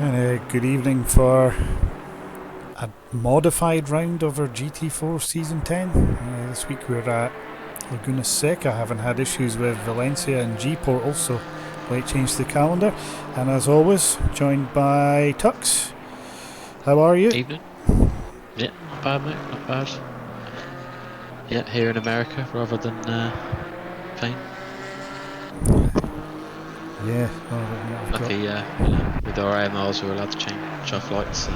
And good evening for a modified round of our GT4 Season 10. This week we're at Laguna Seca, having had issues with Valencia and G-Portal, so late change to the calendar. And as always, joined by Tux. How are you? Evening. Yeah, not bad, mate, not bad. Yeah, here in America rather than Spain. Yeah, Lucky, with our AMRs we're allowed to change our flights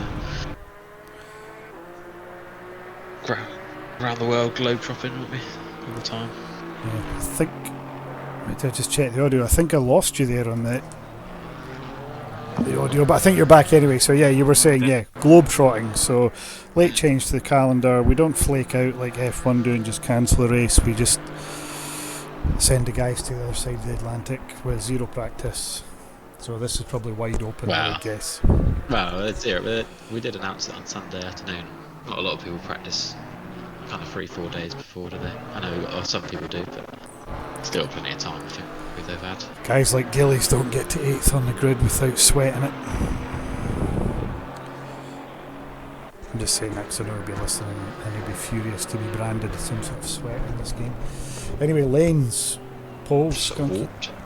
around the world, globe trotting, won't we, all the time. Yeah, I think. Wait, I just check the audio. I think I lost you there on the audio, but I think you're back anyway. So yeah, you were saying globe trotting. So late change to the calendar. We don't flake out like F1 do and just cancel a race. We just send the guys to the other side of the Atlantic with zero practice. So this is probably wide open, I would guess. Well, it's here. We did announce it on Sunday afternoon. Not a lot of people practice kind of 3-4 days before, do they? I know some people do, but still plenty of time if they've had. Guys like Gillies don't get to 8th on the grid without sweating it. I'm just saying that because I know he'll be listening and he'll be furious to be branded as some sort of sweat in this game. Anyway, lanes, poles,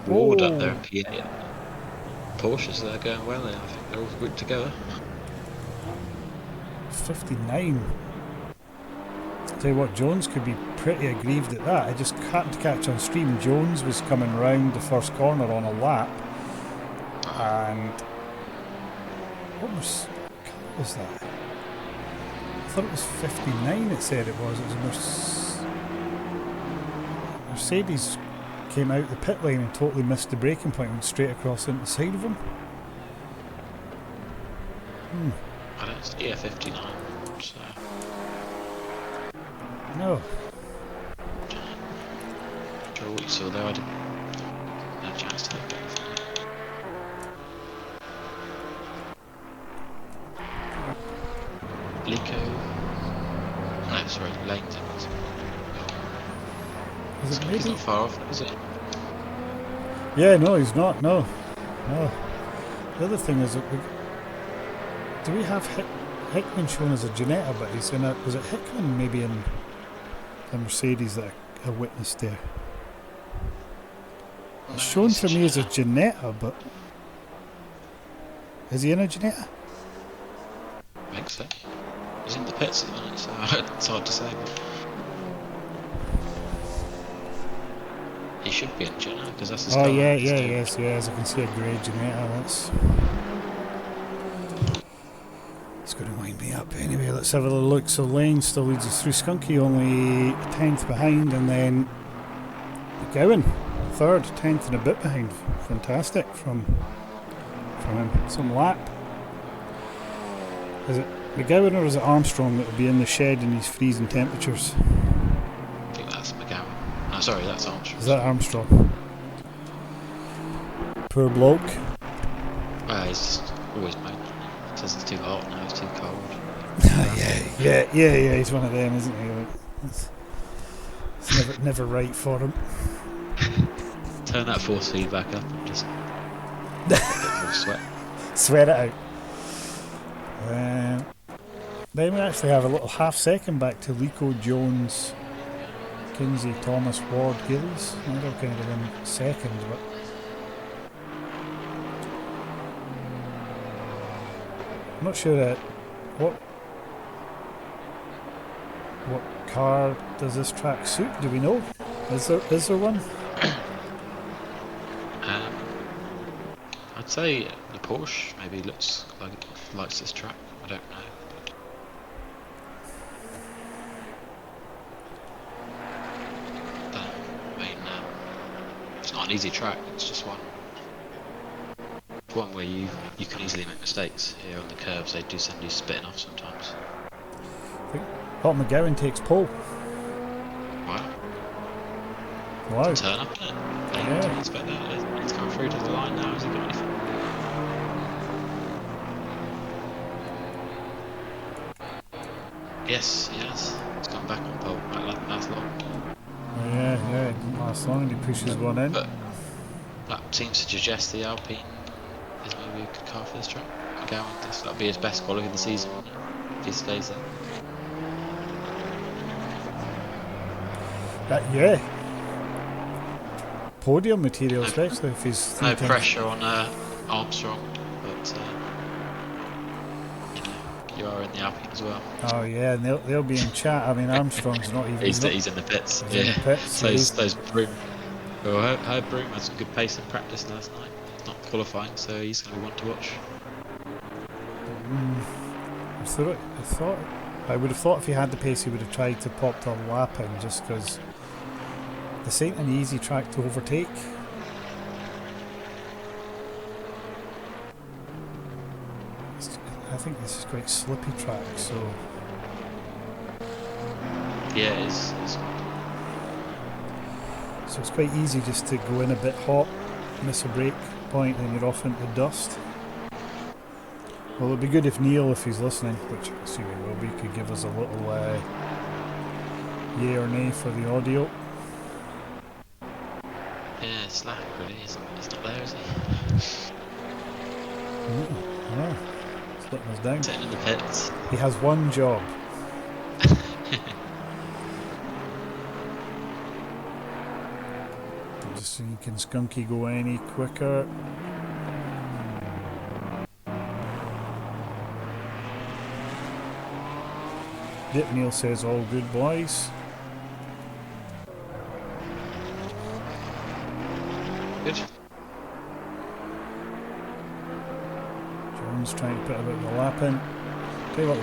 Ward up there in PA. Porsches, they're going well there. I think they're all good to go. 59. Tell you what, Jones could be pretty aggrieved at that. I just happened to catch on stream Jones was coming round the first corner on a lap, and what was that? I thought it was 59. It said it was. It was Mercedes came out the pit lane and totally missed the braking point and went straight across into the side of him. I don't see a 59. So. No. Sure what you saw there, I didn't have a chance to look at anything. Lico. No, sorry, Langton. Is it maybe? He's not far off, is it? Yeah, no, he's not. No. The other thing is that do we have Hickman shown as a Ginetta, but he's in a... Was it Hickman maybe in the Mercedes that I witnessed there? It's shown for me as a Ginetta, but... Is he in a Ginetta? I think so. He's in the pits at the minute, so it's hard to say. But he should be in Ginetta, because that's his car. Yes, I can see a grey Ginetta, that's... It's going to wind me up. Anyway, let's have a little look. So Lane still leads us through. Skunky only 10th behind, and then McGowan 3rd, 10th and a bit behind. Fantastic from him. Some lap. Is it McGowan or is it Armstrong that will be in the shed in these freezing temperatures? I think that's McGowan. No, sorry, that's Armstrong. Is that Armstrong? Poor bloke. He's just always moaning. Says it's too hot, now it's too cold. yeah, he's one of them, isn't he? It's never right for him. Turn that force feedback up and just get a bit more sweat. Sweat it out. Then we actually have a little half second back to Lico, Jones, Kinsey, Thomas, Ward, Gillies. They're kind of in second, but I'm not sure what car does this track suit? Do we know? Is there one? I'd say the Porsche maybe looks like it likes this track. I don't know. It's not an easy track. It's just one where you can easily make mistakes. Here on the curves, they do send you spitting off sometimes. Oh, McGowan takes pole. Wow. Turn up, isn't it? I didn't expect that. He's come through to the line now. Has he got anything? Yes, he has. He's gone back on pole. That last long. Yeah, it didn't last long and he pushes one in. But that seems to suggest the Alpine is maybe a good car for this track. McGowan. That'll be his best quality of the season if he stays there. Yeah. Podium material, especially if he's no pressure on Armstrong, but you are in the Alpine as well. Oh yeah, and they'll be in chat. I mean, Armstrong's not even. He's in the pits. He's in the pits. So those Broom. Well, I heard Broom had some good pace in practice last night. Not qualifying, so he's going to be one to watch. I would have thought if he had the pace, he would have tried to pop the lap in, just because this ain't an easy track to overtake. I think this is quite slippy track, so yeah, it is. So it's quite easy just to go in a bit hot, miss a brake point, and you're off into dust. Well, it'd be good if Neil, if he's listening, which I assume he will be, could give us a little yay or nay for the audio. Yeah, it's slack really. He's not there, is he? No, he's letting us down. Sitting in the pits. He has one job. Just so you can Skunky go any quicker. Yep, Neil says all good, boys. Good. Jones trying to put a bit of a lap in. Tell you what,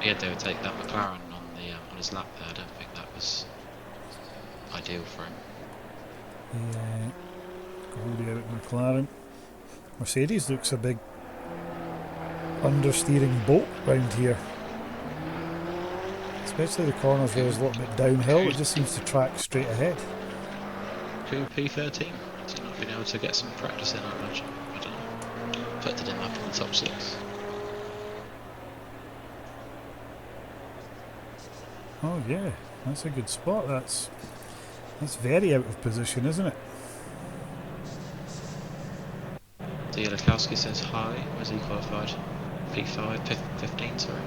he had to take that McLaren on his lap there. I don't think that was ideal for him. Yeah, Goldie out McLaren. Mercedes looks a big understeering boat round here. Especially the corners where it's a little bit downhill, it just seems to track straight ahead. Who P13? He's not been able to get some practice in, I imagine. I don't know. Put him up in the top 6. Oh yeah, that's a good spot. That's very out of position, isn't it? Lakowski says hi. Where's he qualified? P5, 15, sorry.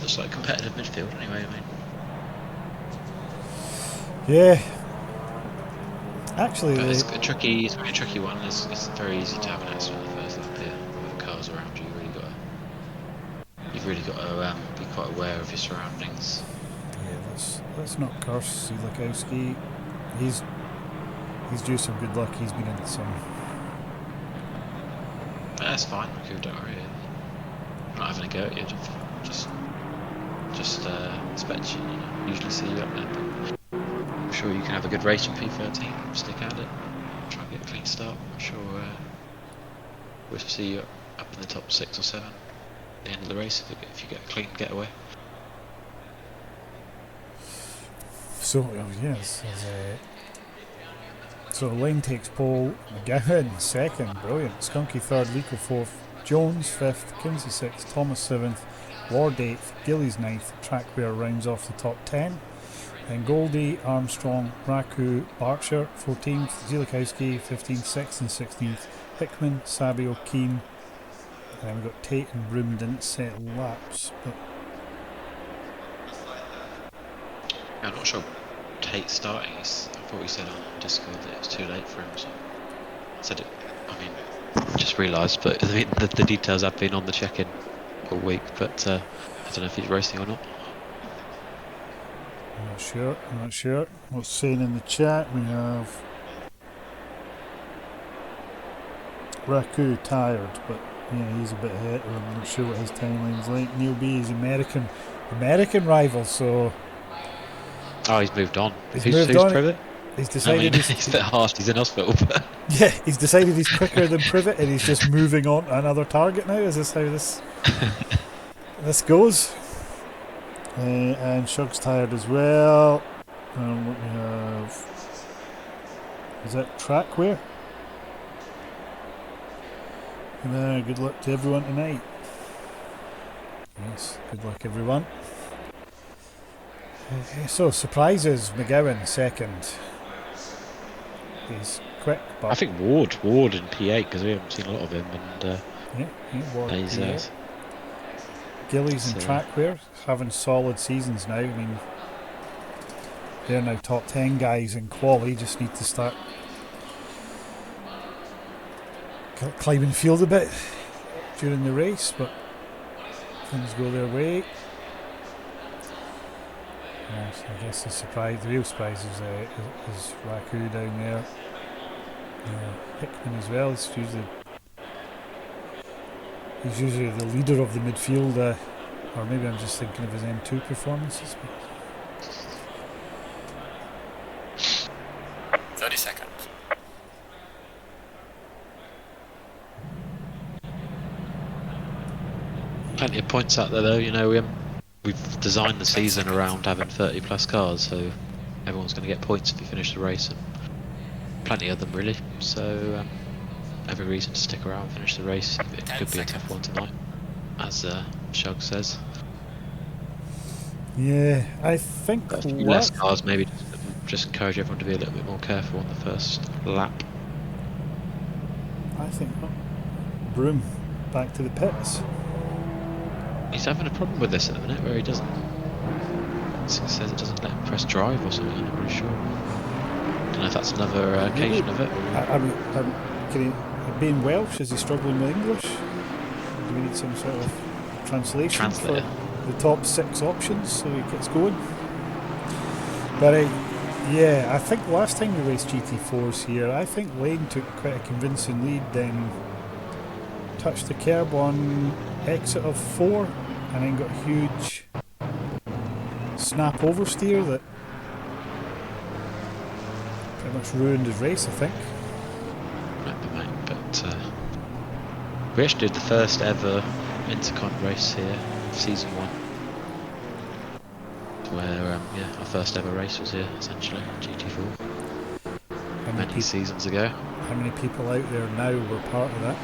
Looks like competitive midfield anyway, I mean. Yeah. Actually, it's a tricky one. It's very easy to have an accident in the first lap here with cars around you. You've really got to be quite aware of your surroundings. Yeah, let's not curse Lakowski. He's due some good luck. He's been in some. That's fine. Don't worry. I'm not having a go at you. Just expect you. Usually see you up there. But I'm sure you can have a good race with P13. Stick at it. Try and get a clean start. I'm sure we'll see you up in the top 6 or 7 at the end of the race if you get a clean getaway. So yes. So Lane takes pole, McGowan second, brilliant. Skunky third, Lico fourth, Jones fifth, Kinsey sixth, Thomas seventh, Ward eighth, Gillies ninth. Trackwear rounds off the top 10. Then Goldie, Armstrong, Raku, Barcher 14th, Zielikowski 15th, 6th and 16th, Hickman, Sabio, Keane. And then we've got Tate and Broom didn't set laps, but I'm not sure Tate starting. I thought he said on Discord that it was too late for him. So said it. I mean, just realised, but I mean, the details have been on the check-in all week. But I don't know if he's racing or not. I'm not sure. What's saying in the chat? We have Raku tired, but yeah, he's a bit ahead. I'm not sure what his timeline's like. Neil B is American rival, so. Oh, he's moved on. Who's Privet? He's decided he's a bit harsh. He's in hospital. But yeah, he's decided he's quicker than Privet, and he's just moving on to another target now. Is this how this goes? And Shug's tired as well. What we have? Is that Trackwear? And good luck to everyone tonight. Yes, good luck everyone. So surprises, McGowan second. He's quick, but I think Ward in P8 because we haven't seen a lot of him, and Ward, he's P8. Gillies and Trackwear having solid seasons now. I mean, they're now top 10 guys in quali. Just need to start climbing field a bit during the race, but things go their way. So I guess the real surprise is Raku down there. Hickman as well. He's usually the leader of the midfield, or maybe I'm just thinking of his M2 performances. 30 seconds. Plenty of points out there though, you know, we've designed the season around having 30 plus cars, so everyone's going to get points if you finish the race, and plenty of them really, so every reason to stick around and finish the race. It could be a tough one tonight, as Shug says. Yeah, I think a few less cars, maybe just encourage everyone to be a little bit more careful on the first lap. I think Broom back to the pits. He's having a problem with this at the minute where he says it doesn't let him press drive or something. I'm not really sure. Don't know if that's another occasion of it. Being Welsh, is he struggling with English? Do we need some sort of translation for the top 6 options so he gets going? But yeah, I think last time we raced GT4s here, I think Lane took quite a convincing lead, then touched the curb on exit of 4 and then got a huge snap oversteer that pretty much ruined his race, I think. But we actually did the first ever Intercon race here, season 1, where our first ever race was here essentially, GT4, many seasons ago. How many people out there now were part of that?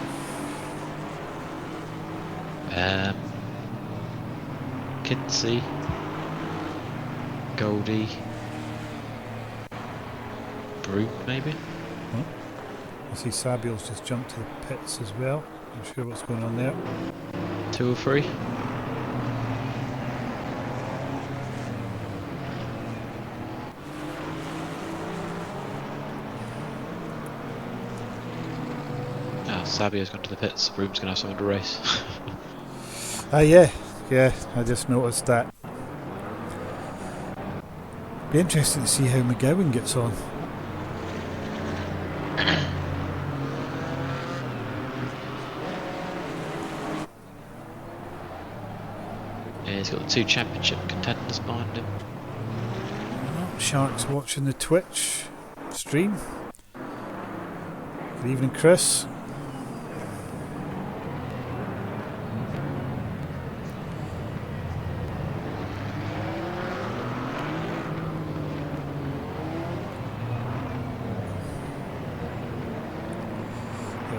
Kinsey, Goldie, Broom maybe? I see Sabiel's just jumped to the pits as well. Not sure what's going on there. 2 or 3. Sabio's gone to the pits. Broom's going to have someone to race. Yeah, I just noticed that. Be interesting to see how McGowan gets on. Yeah, he's got the 2 championship contenders behind him. Shark's watching the Twitch stream. Good evening, Chris.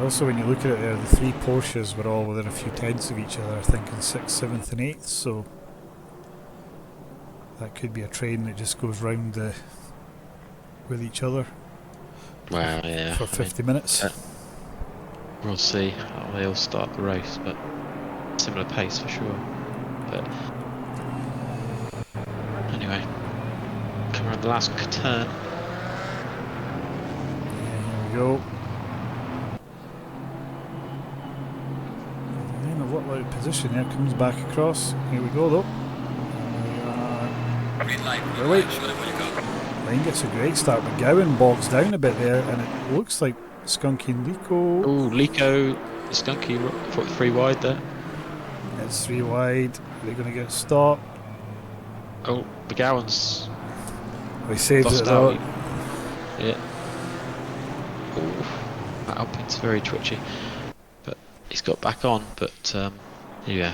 Also, when you look at it there, the 3 Porsches were all within a few tenths of each other, I think in 6th, 7th and 8th, so that could be a train that just goes round with each other for 50 minutes. We'll see how they all start the race, but similar pace for sure. But anyway, come around the last turn. Here we go. Out position there, comes back across. Here we go though. Lane gets a great start. McGowan bogs down a bit there, and it looks like Skunky and Lico. Oh, Lico, Skunky 3 wide there. It's 3 wide. Are they going to get stopped? Oh, McGowan's. He saves it though. Yeah. Oh, that Alpine's very twitchy. He's got back on, but yeah,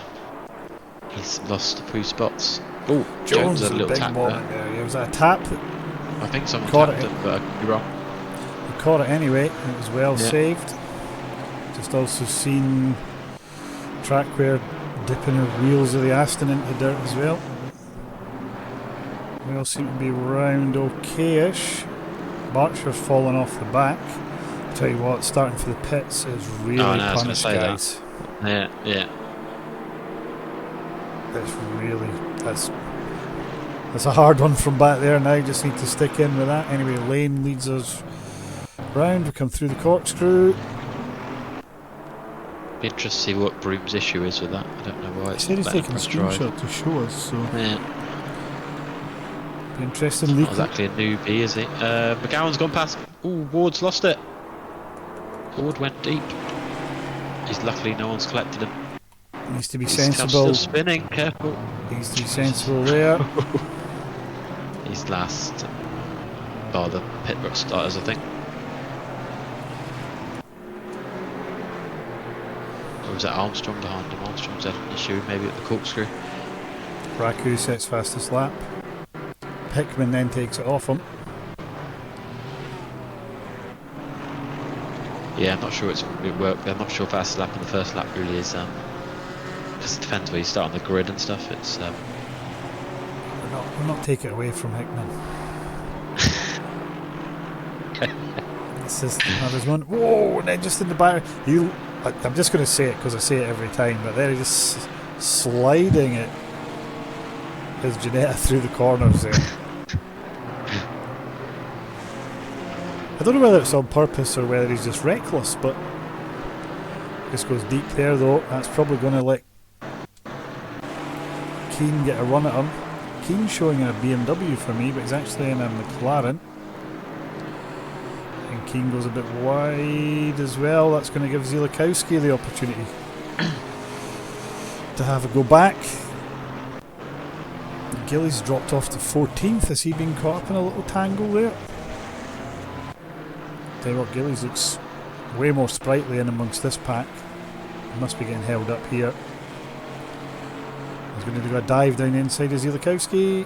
he's lost a few spots. Oh, Jones had a little tap there. It was a tap. I think someone tapped it, but I could be wrong. He caught it anyway, and it was well saved. Just also seen Trackwear dipping her wheels of the Aston into the dirt as well. We all seem to be round okay-ish. Barkshire's fallen off the back. Tell you what, starting for the pits is really Oh, no, I was gonna punished, say that. guys. Yeah. It's really that's a hard one from back there now. Just need to stick in with that. Anyway, Lane leads us round. We come through the corkscrew. Be interested to see what Broom's issue is with that. I don't know why He it's said he's letting taking a press drive. screenshot to show us, so Yeah. be interesting. Not exactly a newbie, is he? McGowan's gone past. Ooh, Ward's lost it. Ward went deep. He's luckily no one's collected him. Needs to be He's sensible. still spinning. Careful. Needs to be sensible there. He's last. Oh, the Pitbrook starters, I think. Or was that Armstrong behind him? Armstrong's had an issue maybe at the corkscrew. Raku sets fastest lap. Hickman then takes it off him. Yeah, I'm not sure it worked. I'm not sure fast lap in the first lap really is. Because it depends where you start on the grid and stuff. It's. We'll not take it away from Hickman. This is there's one. Whoa! And then just in the back, I'm just going to say it because I say it every time, but then he's just sliding it. His Janetta through the corners there. I don't know whether it's on purpose or whether he's just reckless, but just goes deep there though. That's probably going to let Keane get a run at him. Keane's showing a BMW for me, but he's actually in a McLaren. And Keane goes a bit wide as well. That's going to give Zielikowski the opportunity to have a go back. Gillies dropped off to 14th. Has he been caught up in a little tangle there? Tell you what, Gillies looks way more sprightly in amongst this pack. He must be getting held up here. He's going to do a dive down the inside of Zielikowski.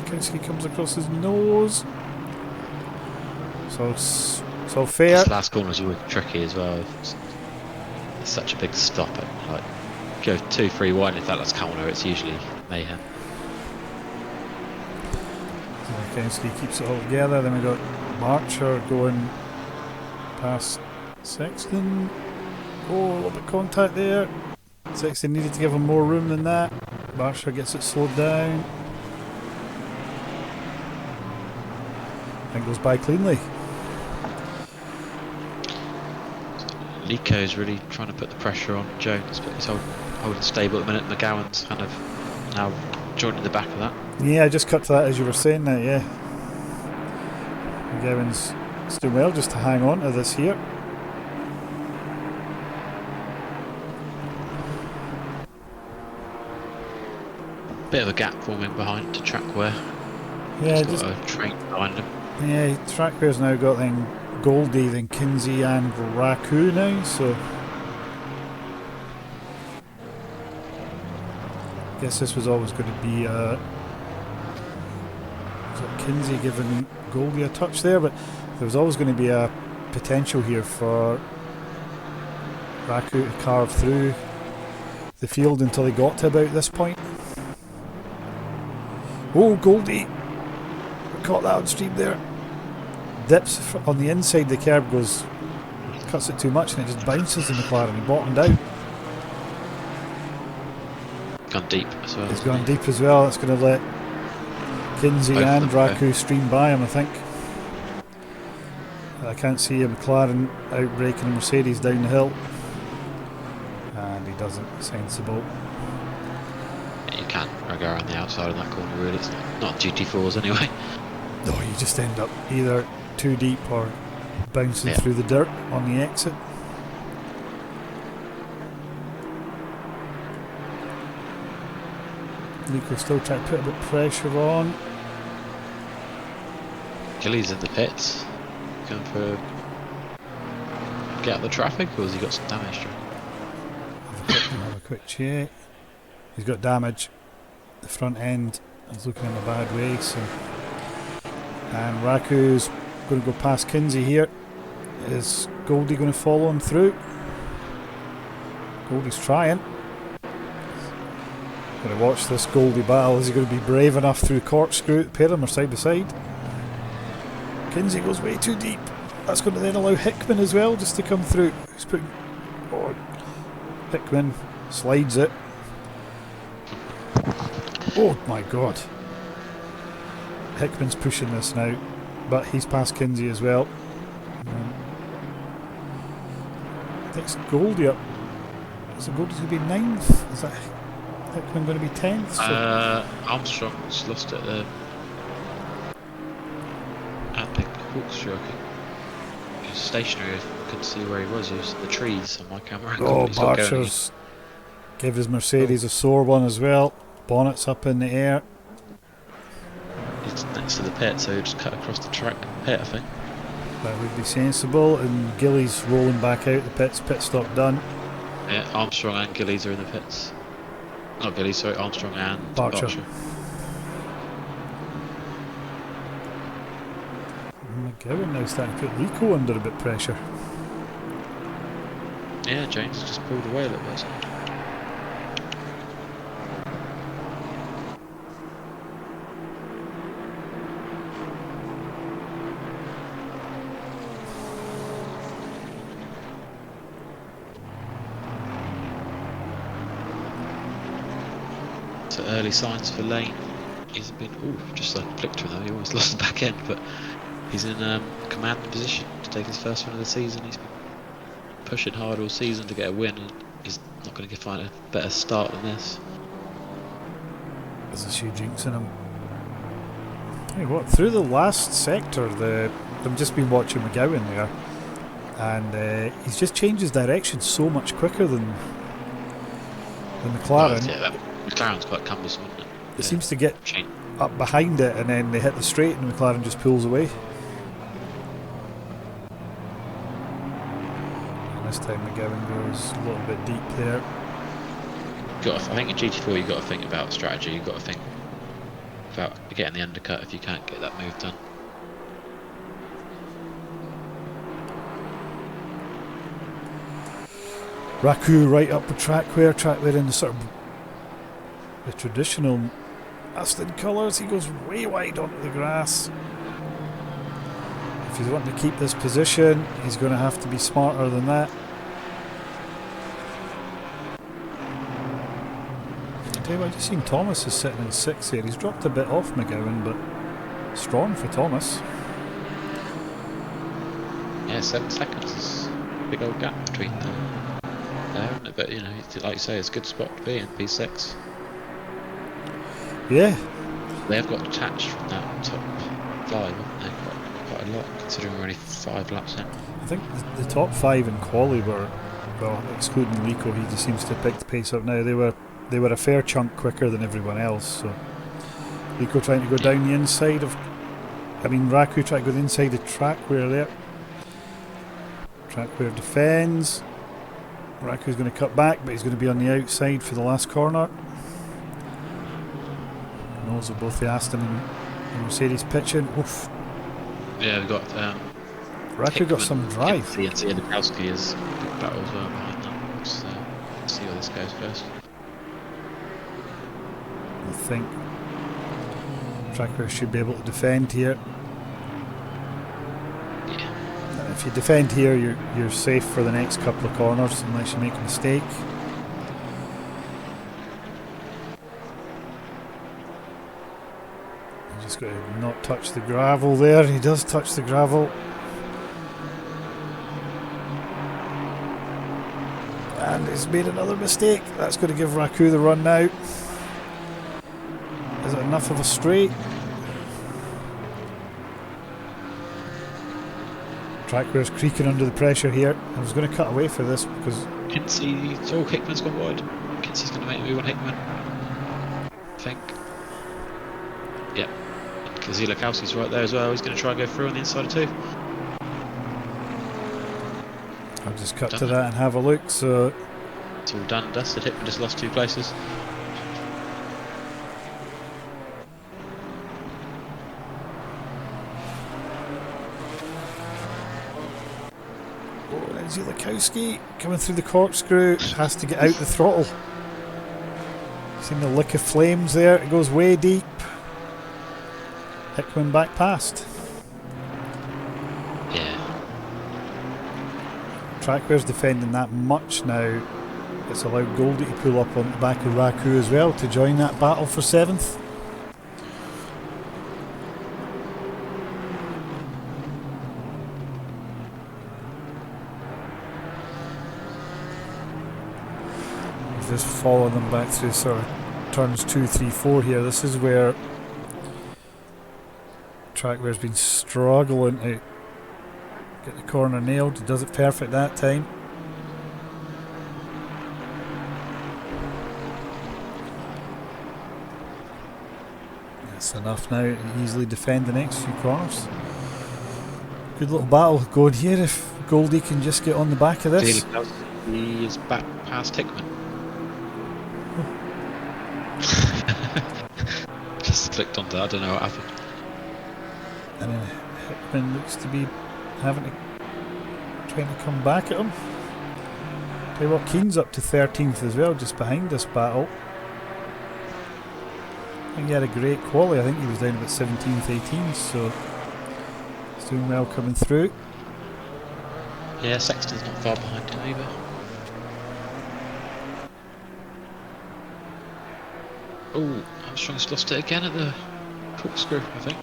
Zielikowski comes across his nose. So fair. This last corner is always tricky as well. It's such a big stop. Like go 2-3 wide. If that last corner, it's usually mayhem. Zielikowski keeps it all together. Then we got Marcher going past Sexton. Oh, a little bit of contact there. Sexton needed to give him more room than that. Marcher gets it slowed down. And goes by cleanly. Lico's really trying to put the pressure on Jones, but he's holding stable at the minute. McGowan's kind of now joining the back of that. Yeah, I just cut to that as you were saying that, yeah. McGowan's doing well just to hang on to this here. Bit of a gap forming behind to Trackware. Yeah, He's got a train behind him. Yeah, Trackware's now got then Goldie, then Kinsey and Raku now, so I guess this was always going to be Kinsey giving Goldie a touch there, but there was always going to be a potential here for Raku to carve through the field until he got to about this point. Oh, Goldie! We caught that on stream there. Dips on the inside, the curb goes, cuts it too much and it just bounces in the McLaren. He bottomed out. Gone deep as well. He's gone deep as well. That's going to let Kinsey Both and of them Raku stream by him, I think. I can't see a McLaren outbreaking a Mercedes down the hill. And he doesn't. Sensible. You can't go around the outside of that corner really. It's not GT4s anyway. No, you just end up either too deep or bouncing through the dirt on the exit. Nico still trying to put a bit of pressure on. Gillies in the pits. Going for get out of the traffic, or has he got some damage? Have a quick check. He's got damage. The front end is looking in a bad way. So, and Raku's going to go past Kinsey here. Is Goldie going to follow him through? Goldie's trying. Going to watch this Goldie battle. Is he going to be brave enough through corkscrew? Pair of them are side by side. Kinsey goes way too deep. That's going to then allow Hickman as well just to come through. He's putting... Oh, Hickman slides it. Oh my god. Hickman's pushing this now, but he's past Kinsey as well. Next Goldie up. Is it Goldie's going to be 9th? Is that Hickman going to be 10th? So Armstrong's lost at the Hawkshaw. He was stationary. I couldn't see where he was. He was in the trees on my camera. Oh, Barcher's gave his Mercedes a sore one as well. Bonnet's up in the air. He's next to the pit, so he just cut across the track pit, I think. That would be sensible. And Gillies rolling back out the pits. Pit stop done. Yeah, Armstrong and Gillies are in the pits. Not Gillies, sorry, Armstrong and Barcher. McGowan now starting to put Lico under a bit of pressure. Yeah, James has just pulled away a little bit. So early signs for Lane. He's been, just like a flick to him though, he almost lost the back end, but he's in command position to take his first win of the season. He's been pushing hard all season to get a win, and he's not going to find a better start than this. There's a few jinx in him. Tell you what, through the last sector, I've just been watching McGowan there, and he's just changed his direction so much quicker than McLaren. Yeah, McLaren's quite cumbersome, isn't it? It seems to get up behind it, and then they hit the straight, and McLaren just pulls away. And this time McGowan goes a little bit deep there. I think in GT4 you've got to think about strategy. You've got to think about getting the undercut if you can't get that move done. Raku right up the trackway in the sort of the traditional Aston colours. He goes way wide onto the grass. If he's wanting to keep this position, he's going to have to be smarter than that. I tell you what, I've just seen Thomas is sitting in 6th here. He's dropped a bit off McGowan, but strong for Thomas. Yeah, 7 seconds is a big old gap between them there, isn't it? But you know, like you say, it's a good spot to be in P6. Yeah. They have got detached from that top 5, haven't they? Quite a lot, considering we're only 5 laps in. I think the top 5 in quali were, well, excluding Lico, he just seems to have picked the pace up now. They were a fair chunk quicker than everyone else. So Lico trying to go down the inside of, Raku trying to go the inside of Trackware there. Trackware defends. Raku's going to cut back, but he's going to be on the outside for the last corner. Those are both the Aston and Mercedes pitching. Oof. Yeah, we've got Raku got some drive. And Lukowski is a big battle as well behind that. Let's see how this goes first. I think Tracker should be able to defend here. Yeah. And if you defend here, you're safe for the next couple of corners unless you make a mistake. Just got to not touch the gravel there. He does touch the gravel. And he's made another mistake. That's going to give Raku the run now. Is it enough of a straight? Trackware's creaking under the pressure here. I was going to cut away for this because Kinsey, Hickman's gone wide. Kinsey's going to make a move on Hickman, I think. Yep. Because Lukowski's right there as well. He's going to try and go through on the inside of 2. I'll just cut to that and have a look. So it's all done and dusted. Hickman just lost 2 places. oh, there's Lukowski coming through the corkscrew. Has to get out the throttle. Seen the lick of flames there. It goes way deep. Hickman back past. Yeah. Trackware's defending that much now. It's allowed Goldie to pull up on the back of Raku as well to join that battle for 7th. Just follow them back through sort of turns 2, 3, 4 here. This is where Trackware's been struggling to get the corner nailed. He does it perfect that time. That's enough now to easily defend the next few corners. Good little battle going here if Goldie can just get on the back of this. He is back past Hickman. Just clicked on that, I don't know what happened. And then Hickman looks to be having to trying to come back at him. Tell you what, Keane's up to 13th as well, just behind this battle. I think he had a great quali. I think he was down about 17th, 18th, so he's doing well coming through. Yeah, Sexton's not far behind him either. Oh, Armstrong's lost it again at the corkscrew, I think.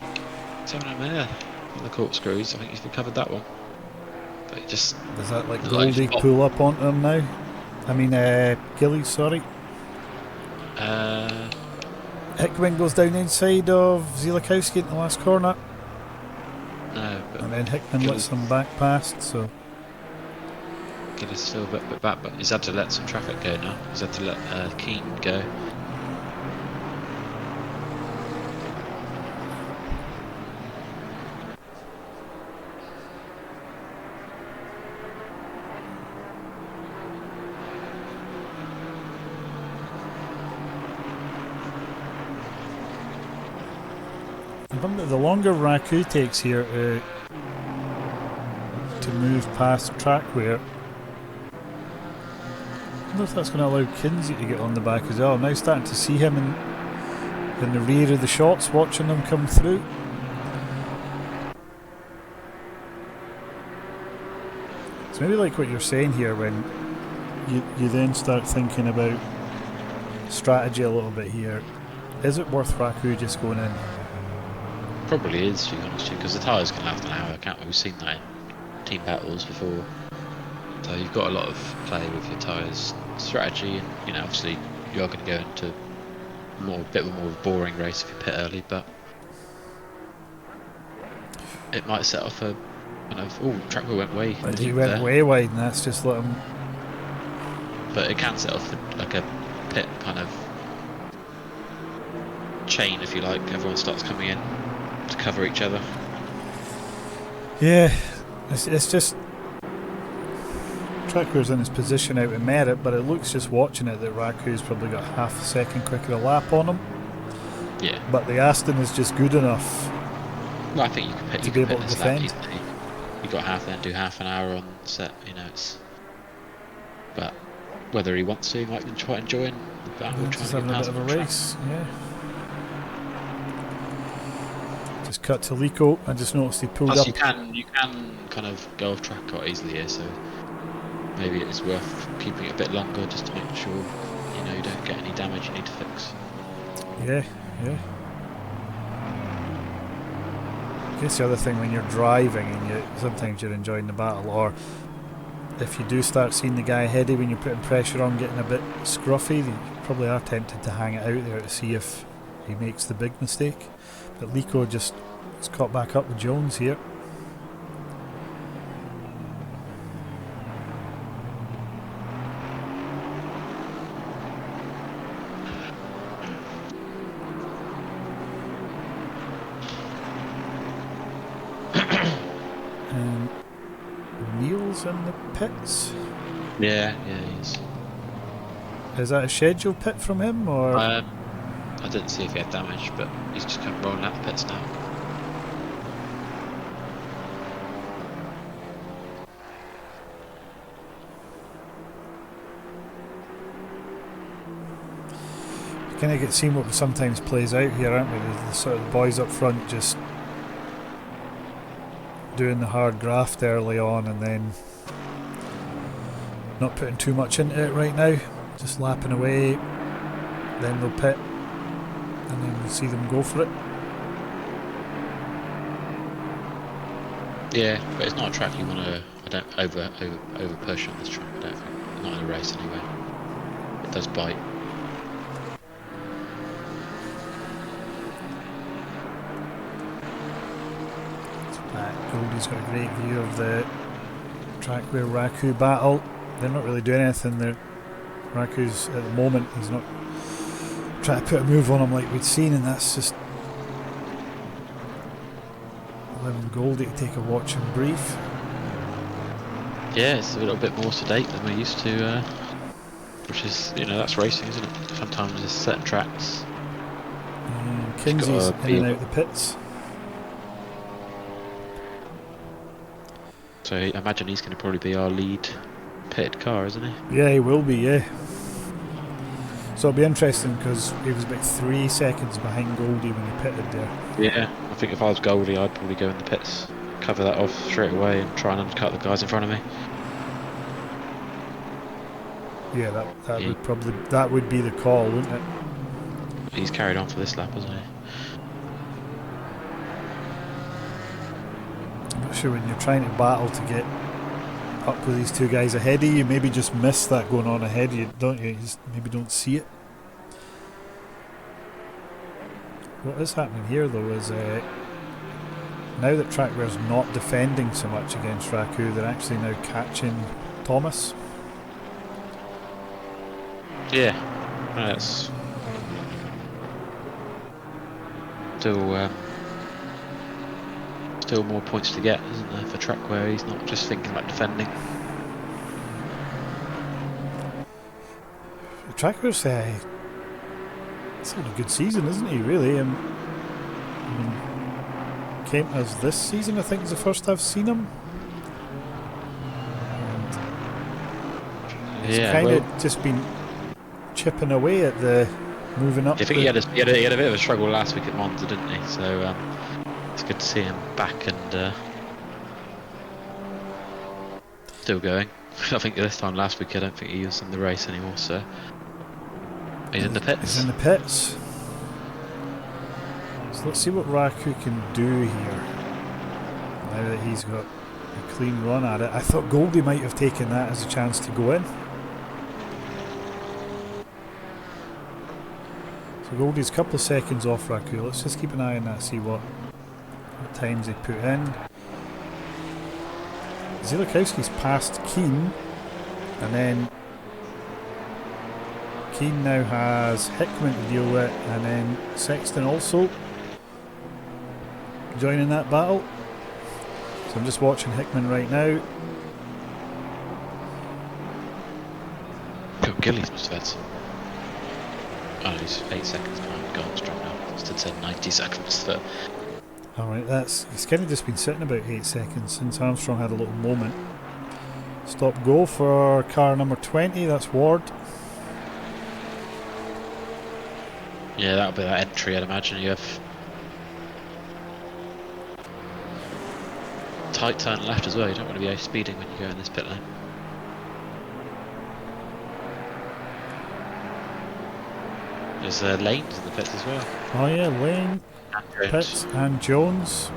He's having a mare on the corkscrews. I think he's recovered that one. But it just... Does that like Goldie pull up onto him now? I mean, Gilly, sorry. Hickman goes down the inside of Zielikowski in the last corner. No, but... And then Hickman lets him back past, so... Gilly's still a bit back, but he's had to let some traffic go now. He's had to let Keane go. The longer Raku takes here to move past Trackware, I wonder if that's going to allow Kinsey to get on the back as well. I'm now starting to see him in the rear of the shots, watching them come through. It's maybe like what you're saying here when you then start thinking about strategy a little bit here. Is it worth Raku just going in? Probably is, to be honest, because the tyres can last an hour, can't we? We've seen that in team battles before. So you've got a lot of play with your tyres strategy, and obviously you are going to go into a bit more of a boring race if you pit early, but it might set off a Trackware went way. But he went way wide, and that's just let him. But it can set off like a pit kind of chain, if you like. Everyone starts coming in to cover each other. Yeah, it's just Trackware's in his position out of merit, but it looks just watching it that Raku's probably got half a second quicker a lap on him. Yeah. But the Aston is just good enough. Well, I think you can pit, to be able to defend. You got half then, do half an hour on set. It's. But whether he wants to, he might be quite enjoying the battle. Just having a bit of a race, yeah. Just cut to Lico. I just noticed he pulled up. You can kind of go off track quite easily here, so maybe it's worth keeping it a bit longer just to make sure you don't get any damage you need to fix. Yeah. I guess the other thing when you're driving and sometimes you're enjoying the battle, or if you do start seeing the guy ahead of you when you're putting pressure on, getting a bit scruffy, you probably are tempted to hang it out there to see if he makes the big mistake. But Lico just is caught back up with Jones here. And Neil's in the pits. Yeah, he is. Is that a scheduled pit from him, or? I didn't see if he had damage, but he's just come rolling out the pits now. You kind of get seen what sometimes plays out here, aren't we? The sort of boys up front just doing the hard graft early on, and then Not putting too much into it right now. Just lapping away. Then they'll pit. And then we'll see them go for it. Yeah, but it's not a track you want to. I don't over push on this track. I don't think. Not in a race anyway. It does bite. Goldie's got a great view of the track where Raku battle. They're not really doing anything there. Raku's at the moment, he's not trying to put a move on him like we'd seen, and that's just allowing Goldie to take a watch and brief. Yeah, it's a little bit more sedate than we're used to, which is, you know, that's racing, isn't it? Sometimes there's certain tracks. Kinsey's in and out the pits. So I imagine he's going to probably be our lead pitted car, isn't he? Yeah, he will be, yeah. So it'll be interesting because he was about 3 seconds behind Goldie when he pitted there. Yeah, I think if I was Goldie, I'd probably go in the pits, cover that off straight away and try and undercut the guys in front of me. Yeah, that would be the call, wouldn't it? He's carried on for this lap, hasn't he? I'm not sure when you're trying to battle to get up with these two guys ahead of you, maybe just miss that going on ahead of you, don't you? You just maybe don't see it. What is happening here though is now that Trackware's not defending so much against Raku, they're actually now catching Thomas. Yeah, that's still more points to get, isn't there, for Trackware? He's not just thinking about defending. Trackware's it's had a good season, isn't he? Really, I mean, came as this season. I think is the first I've seen him. And he's kind of just been chipping away at the moving up. I think he had a bit of a struggle last week at Monza, didn't he? So it's good to see him back and still going. I think this time last week I don't think he was in the race anymore, so he's in the pits. He's in the pits. So let's see what Raku can do here. Now that he's got a clean run at it. I thought Goldie might have taken that as a chance to go in. So Goldie's a couple of seconds off Raku. Let's just keep an eye on that, see what times they put in. Zielikowski's passed Keen, and then Keen now has Hickman to deal with, and then Sexton also joining that battle. So I'm just watching Hickman right now. Gillies must have had some. Oh, he's 8 seconds behind Armstrong now. Instead said 90 seconds. But alright, he's kind of just been sitting about 8 seconds since Armstrong had a little moment. Stop go for car number 20, that's Ward. yeah, that'll be that entry, I'd imagine. You have tight turn left as well. You don't want to be speeding when you go in this pit lane. There's lanes in the pits as well. Oh yeah, Lane, Pitts and Jones.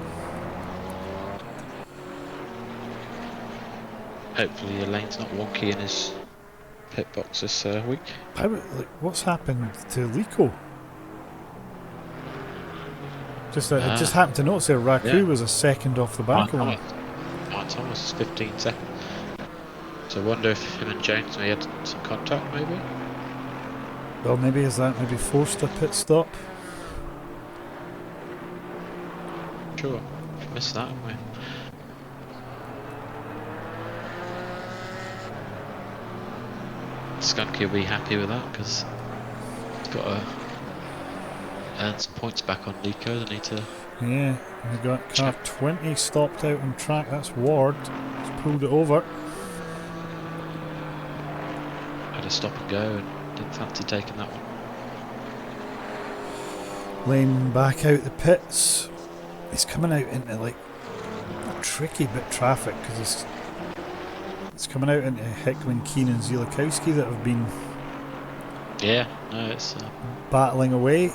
Hopefully Lane's not wonky in his pit box this week. What's happened to Lico? I just happened to notice there Raku was a second off the back of him. Thomas is 15 seconds. So I wonder if him and Jones may had some contact maybe? Well, maybe maybe forced a pit stop. Sure, missed that, haven't we? Skunky will be happy with that because he's got to earn some points back on Nico. They need to. Yeah, we got car 20 stopped out on track. That's Ward. He's pulled it over. Had a stop and go and didn't fancy taking that one. Lane back out the pits. He's coming out into like a tricky bit of traffic because It's coming out into Hickman, Keane and Zielikowski that have been Yeah, no, it's battling away. In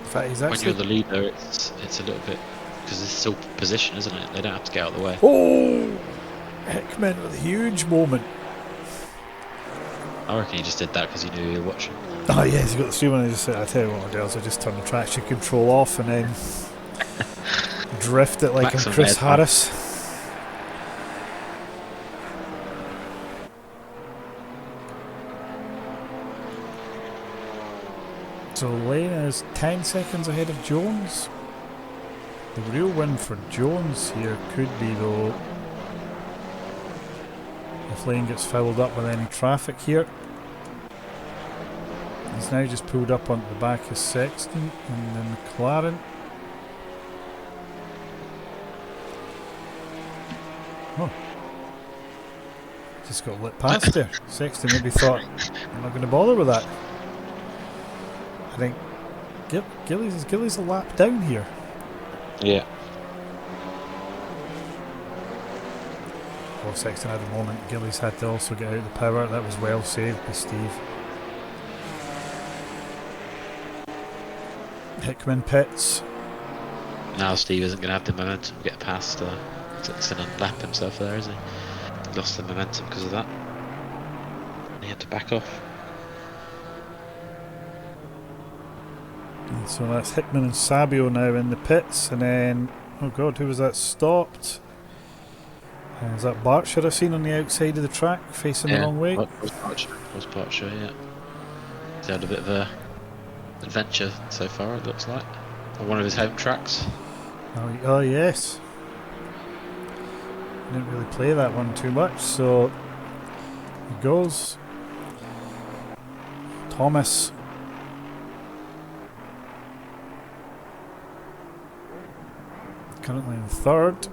fact, he's when actually... you're the leader, it's a little bit because it's still position, isn't it? They don't have to get out of the way. Oh! Hickman with a huge moment. I reckon he just did that because he knew you were watching. Oh yes, he got the stream and I just said, I tell you what I'll do is I just turn the traction control off and then drift it like I'm Chris Harris. So Lane is 10 seconds ahead of Jones. The real win for Jones here could be though if Lane gets fouled up with any traffic here. He's now just pulled up onto the back of Sexton and then McLaren. Oh. Just got lit past there. Sexton maybe thought, I'm not going to bother with that. I think Gillies a lap down here. Yeah. Well, Sexton had a moment. Gillies had to also get out the power. That was well saved by Steve. Hickman pits. Now Steve isn't going to have the momentum to get past Sexton and lap himself there, is he? He lost the momentum because of that. He had to back off. And so that's Hickman and Sabio now in the pits, and then, oh god, who was that stopped? Is that Barcher I've seen on the outside of the track, facing the wrong way? Was Barcher, yeah. He's had a bit of a adventure so far, it looks like. On one of his home tracks. Oh yes. Didn't really play that one too much, so he goes. Thomas. Currently in third.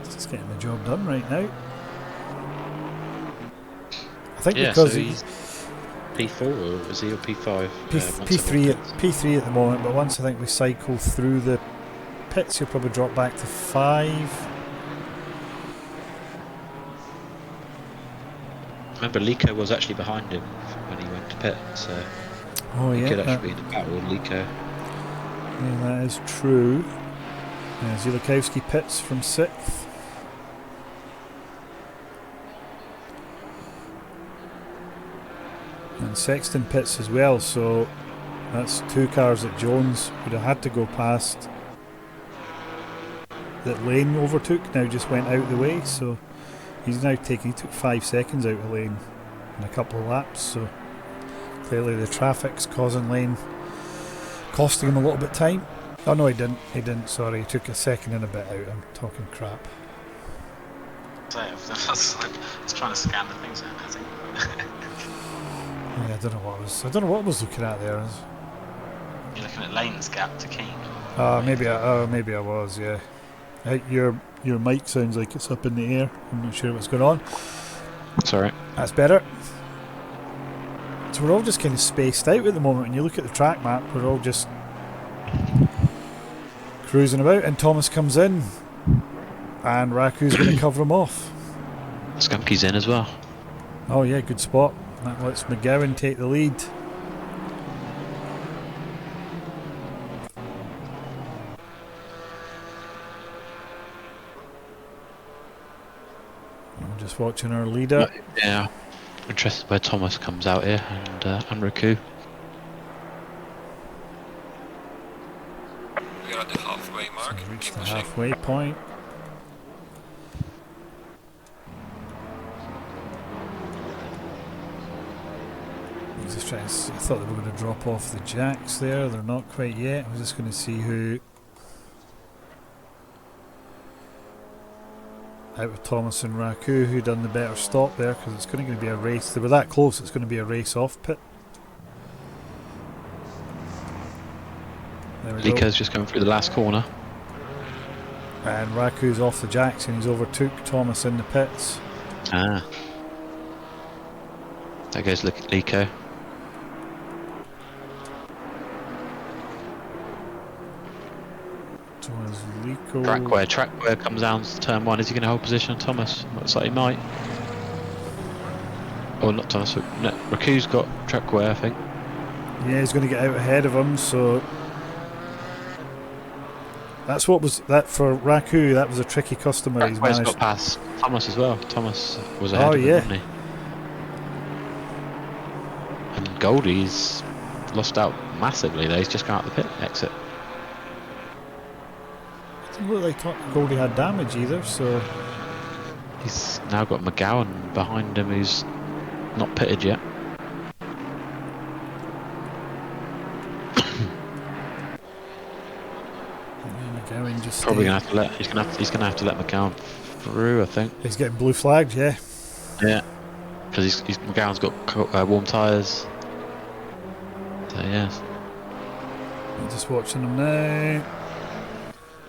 Just getting the job done right now. I think because so he's P4 or is he or P5? P3 at the moment, but once I think we cycle through the pits, you'll probably drop back to 5. Remember, Lico was actually behind him when he went to pit, so he could actually be in the battle with Lico. Yeah, that is true. Zielikowski pits from 6th. And Sexton pits as well, so that's 2 cars that Jones would have had to go past that Lane overtook, now just went out the way, so he's now he took 5 seconds out of Lane in a couple of laps, so clearly the traffic's costing him a little bit of time. Oh no, he didn't, sorry, he took a second and a bit out. I'm talking crap. I was trying to scan the things out, I think. Yeah, I don't know what I was looking at there. You're looking at Lane's gap to Keane. Maybe I was, yeah. Your mic sounds like it's up in the air. I'm not sure what's going on. It's alright. That's better. So we're all just kind of spaced out at the moment. When you look at the track map, we're all just cruising about, and Thomas comes in, and Raku's going to cover him off. Skunky's in as well. Oh yeah, good spot. That lets McGowan take the lead. I'm just watching our leader. Yeah, interested where Thomas comes out here and Raku. We are at the halfway mark. So reached the halfway point. I thought they were going to drop off the jacks there. They're not quite yet. I was just going to see who out of Thomas and Raku who done the better stop there, because it's going to be a race. They were that close. It's going to be a race off pit. Lico's just coming through the last corner. And Raku's off the jacks and he's overtook Thomas in the pits. Ah. There goes Lico. So is Lico. Trackware comes down to turn 1. Is he going to hold position on Thomas? Looks like he might. Oh, not Thomas. No, Raku's got Trackware, I think. Yeah, he's going to get out ahead of him, so that's what was that for Raku. That was a tricky customer. He's Trackware's managed. got past Thomas as well. Thomas was ahead Oh of him, yeah. wasn't he? And Goldie's lost out massively there. He's just gone out the pit exit. Didn't look like Goldie had damage either. So He's now got McGowan behind him, who's not pitted yet. McGowan just Probably gonna have to let. He's gonna have to let McGowan through, I think. He's getting blue flagged, yeah. Yeah, because McGowan's got warm tyres. So yeah. I'm just watching him now.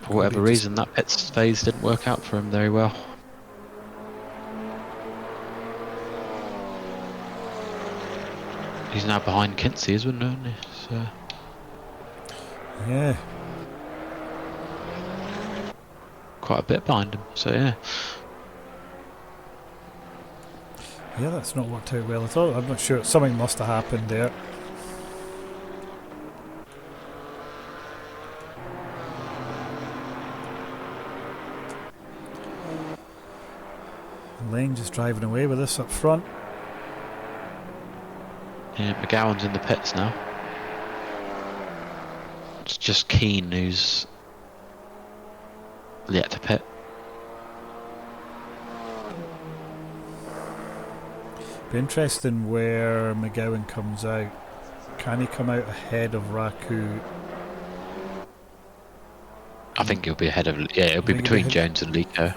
For whatever reason, that pit phase didn't work out for him very well. He's now behind Kinsey, isn't he? So. Yeah. Quite a bit behind him, so yeah. Yeah, that's not worked out well at all. I'm not sure. Something must have happened there. Lane just driving away with us up front. Yeah, McGowan's in the pits now. It's just Keane who's yet to pit. Be interesting where McGowan comes out. Can he come out ahead of Raku? I think he'll be ahead of. Yeah, it'll be between Jones and Lico.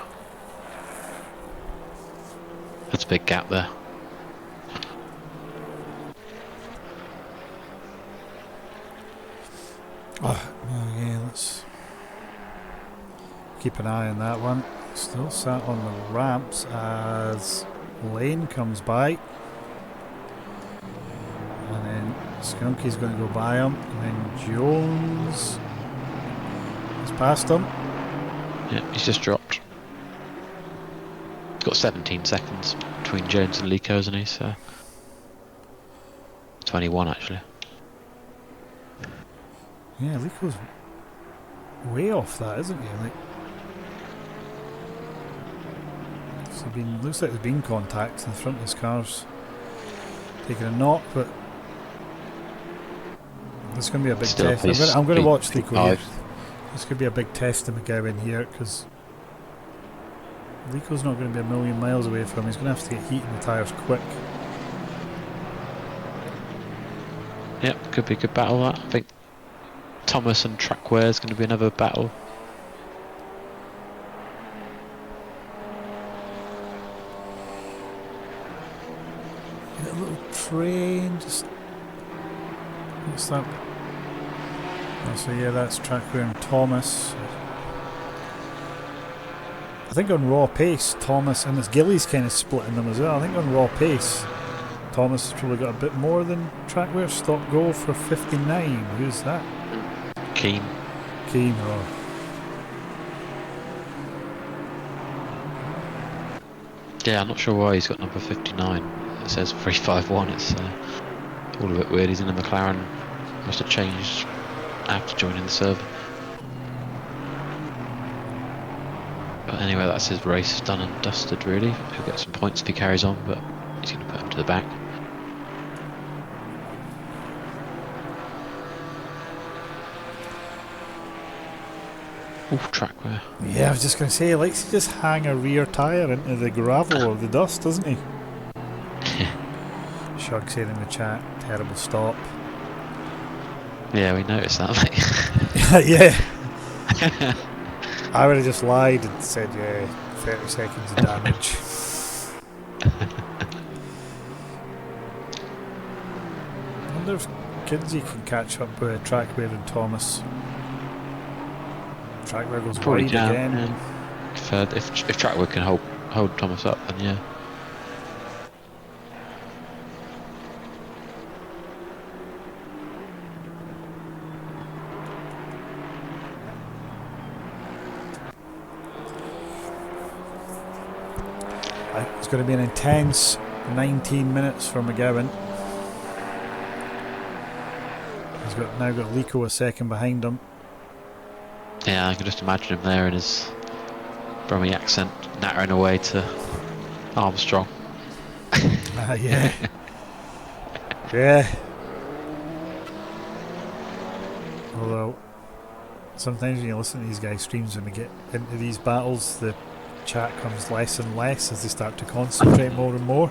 That's a big gap there. Oh yeah, let's keep an eye on that one. Still sat on the ramps as Lane comes by. And then Skunky's going to go by him. And then Jones has passed him. Yeah, he's just dropped. He's got 17 seconds between Jones and Lico, isn't he? So 21 actually. Yeah, Lico's way off that, isn't he? Like, so looks like there's been contact in the front of his car's taking a knock, but there's going to be a big Still test. I'm going to watch Lico here. P5. This could be a big test to McGowan here because Lico's not going to be a million miles away from him. He's going to have to get heat in the tyres quick. Yep, could be a good battle that. I think Thomas and Trackware is going to be another battle. A little train, just what's that? Oh, so yeah, that's Trackware and Thomas. I think on raw pace, Thomas and it's Gillies kind of splitting them as well. I think on raw pace, Thomas has probably got a bit more than Trackware. Stop go for 59. Who's that? Keane. Keane. Oh. Yeah, I'm not sure why he's got number 59. It says 351. It's all a bit weird. He's in the McLaren. Must have changed after joining the server. But anyway, that's his race done and dusted really. He'll get some points if he carries on, but he's going to put him to the back. Oof, Trackware. Yeah, I was just going to say, he likes to just hang a rear tyre into the gravel or the dust, doesn't he? Shug said in the chat, terrible stop. Yeah, we noticed that, mate. Yeah. I would have just lied and said, yeah, 30 seconds of damage. I wonder if Kinsey can catch up with Trackware and Thomas. Trackware goes Probably wide can, again. yeah. If Trackware can hold Thomas up, then yeah. It's going to be an intense 19 minutes for McGowan. He's now got Lico a second behind him. Yeah, I can just imagine him there in his Brummie accent, nattering away to Armstrong. Yeah. Yeah. Although, sometimes when you listen to these guys' streams, when we get into these battles, the chat comes less and less as they start to concentrate more and more.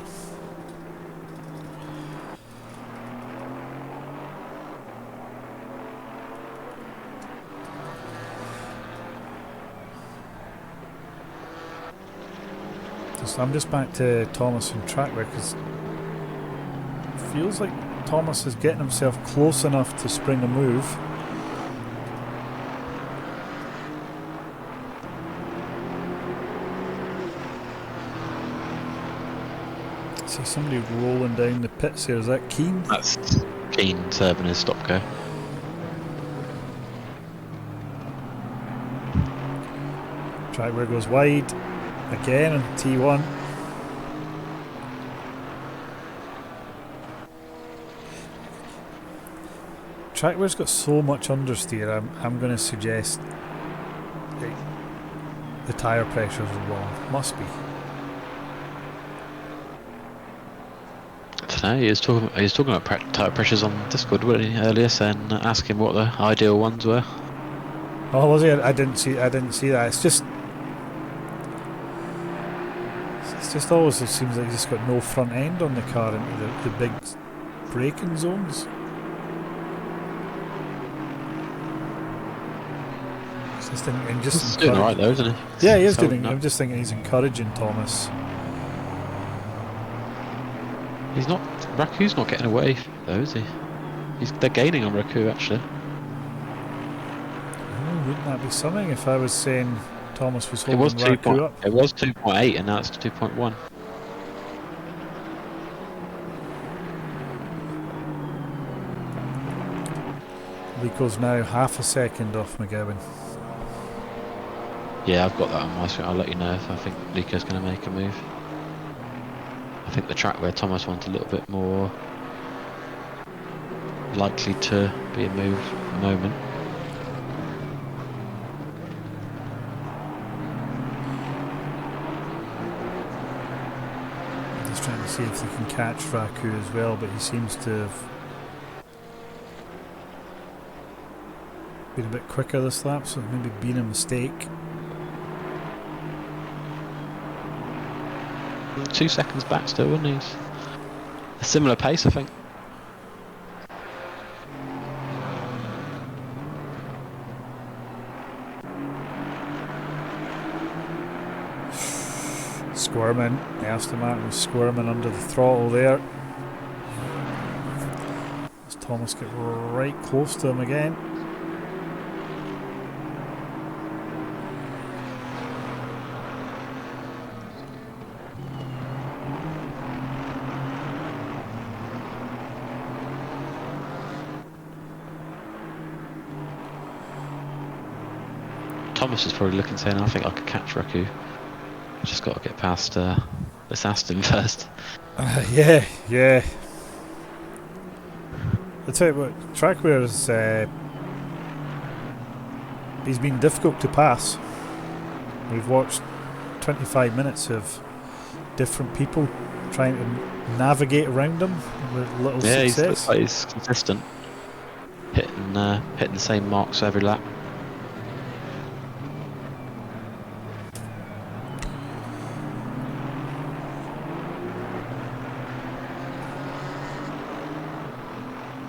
So I'm just back to Thomas and Trackwear because it feels like Thomas is getting himself close enough to spring a move. I see somebody rolling down the pits here. Is that Keane? That's Keane serving his stop go. Trackwear goes wide again on T1. Trackwear's got so much understeer. I'm going to suggest the tyre pressures are wrong. Must be. I don't know. He was talking about tyre pressures on Discord, wasn't he, earlier, saying asking what the ideal ones were. Oh, was he? I didn't see that. It's just always it seems like he's just got no front end on the car into the big braking zones. He's doing alright though, isn't he? Yeah, he is doing. I'm just thinking he's encouraging Thomas. He's not. Raku's not getting away though, is he? They're gaining on Raku actually. Oh, wouldn't that be something if I was saying Thomas was It holding was Raku up? It was 2.8 and now it's 2.1. Lico's now half a second off McGowan. Yeah, I've got that on my screen. I'll let you know if I think Lico's going to make a move. I think the track where Thomas wants a little bit more likely to be a move at the moment. Just trying to see if they can catch Raku as well, but he seems to have been a bit quicker this lap, so it's maybe been a mistake. 2 seconds back still, wouldn't he? A similar pace, I think. Squirming, Aston Martin was squirming under the throttle there. As Thomas get right close to him again. Thomas is probably looking saying, I think I could catch Raku. Just got to get past this Aston first. Yeah. I'll tell you what, Trackwear's he's been difficult to pass. We've watched 25 minutes of different people trying to navigate around him with little success. He's consistent, hitting the same marks every lap.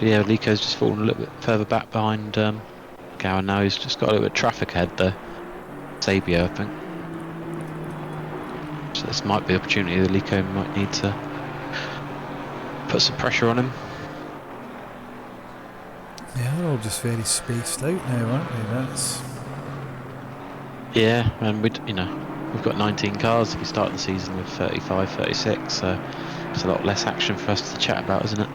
Yeah, Lico's just fallen a little bit further back behind Gowan now. He's just got a little bit of traffic ahead there. Sabio, I think. So this might be an opportunity that Lico might need to put some pressure on him. Yeah, they're all just very spaced out now, aren't they? That's... Yeah, and we've got 19 cars if we start the season with 35, 36, so it's a lot less action for us to chat about, isn't it?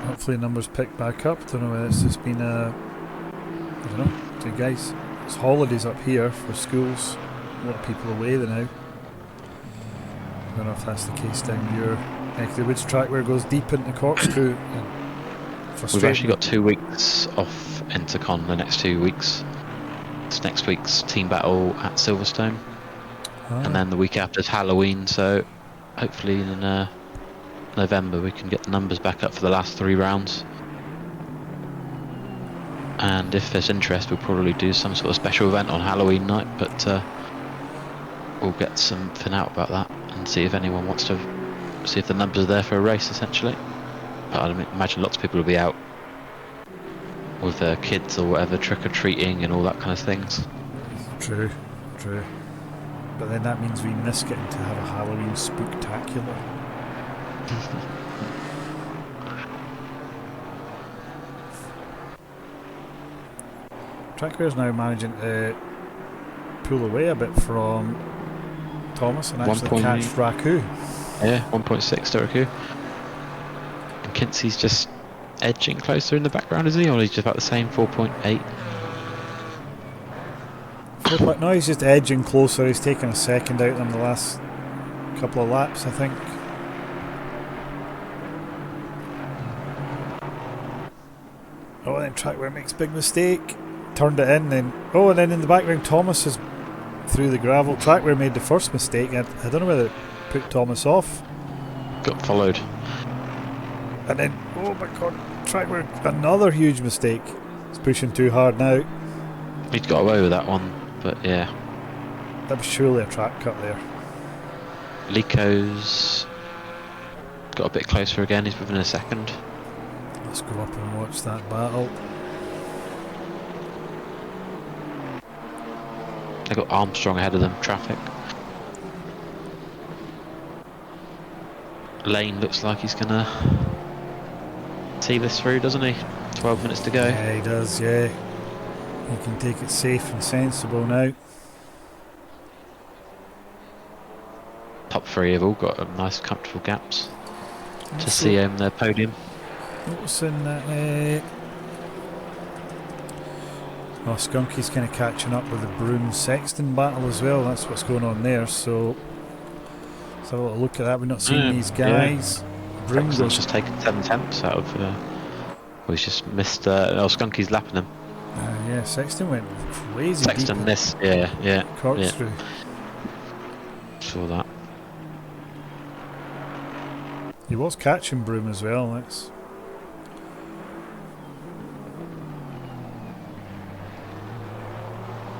Hopefully numbers pick back up. Don't know whether it's just been I don't know. So guys, it's holidays up here for schools. a lot of people away now. I don't know if that's the case down your neck of the woods track where it goes deep into Corkscrew. We've actually got 2 weeks off Intercon the next 2 weeks. It's next week's team battle at Silverstone, and then the week after is Halloween, so hopefully in November we can get the numbers back up for the last 3 rounds. And if there's interest, we'll probably do some sort of special event on Halloween night, but we'll get something out about that and see if anyone wants to see if the numbers are there for a race, essentially. But I imagine lots of people will be out with their kids or whatever, trick-or-treating and all that kind of things. True. But then that means we miss getting to have a Halloween spooktacular. Trackware's now managing to pull away a bit from Thomas and actually catch Raku. Yeah, 1.6 to Raku. And Kinsey's just edging closer in the background, is he? Or he's just about the same, 4.8? No, he's just edging closer. He's taken a second out in the last couple of laps, I think. Oh, then Trackware makes a big mistake. Turned it in, and then in the background Thomas is through the gravel. Trackware made the first mistake. I don't know whether it put Thomas off. Got followed. And then, oh my god, Trackware, another huge mistake. He's pushing too hard now. He'd got away with that one, but yeah. That was surely a track cut there. Lico's got a bit closer again, he's within a second. Let's go up and watch that battle. They got Armstrong ahead of them, traffic. Lane looks like he's gonna see this through, doesn't he? 12 minutes to go. Yeah, he does, yeah. He can take it safe and sensible now. Top 3 have all got nice comfortable gaps to see their podium. Noticing that Skunky's kind of catching up with the Broom Sexton battle as well. That's what's going on there. So let's have a little look at that. We've not seen these guys. Yeah. Broom Sexton's just taken 7 tenths out of. He's just missed. Skunky's lapping him. Yeah, Sexton went crazy. Sexton missed. Yeah. Corkscrew. Saw that. He was catching Broom as well. That's.